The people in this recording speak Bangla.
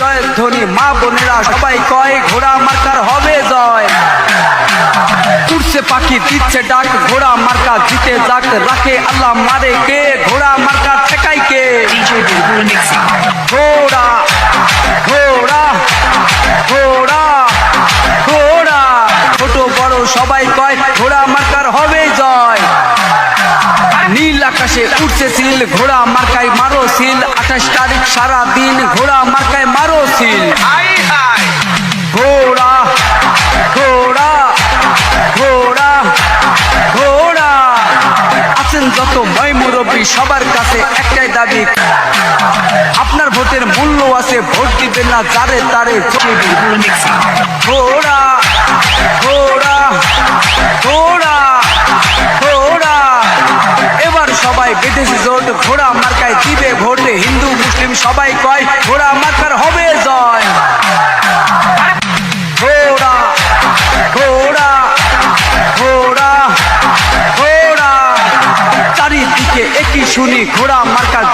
জয়ের ধ্বনি মা বোনেরা সবাই কয় ঘোড়া মার্কার হবে জয়। উড়ছে পাখি দিচ্ছে ডাক ঘোড়া মার্কা জিতে যাক, রাখে আল্লাহ মারে কে, ঘোড়া মার্কা ঠেকাই কে। ঘোড়া ঘোড়া ঘোড়া ঘোড়া, ছোট বড় সবাই কয় ঘোড়া মার্কার হবে জয়। নীল আকাশে উঠছে সিল ঘোড়া মার্কায় মারো সিল, 28 তারিখ সারা দিন ঘোড়া মার্কায় মারো সিল। ঘোড়া ঘোড়া ঘোড়া ঘোড়া, আছেন যত ময় মুরব্বী সবার কাছে একটাই দাবি, আপনার ভোটের মূল্য আছে, ভোট দিবেন না যারে তারে। ঘোড়া ঘোড়া ঘোড়া ঘোড়া, এবার সবাই বিদেশি জোট ঘোড়া মার্কায় দিবে ভোট, হিন্দু মুসলিম সবাই কয় ঘোড়া মার্কার হবে জয়। ঘোড়া ঘোড়া ঘোড়া ঘোড়া, চারিদিকে একই শুনি ঘোড়া মার্কার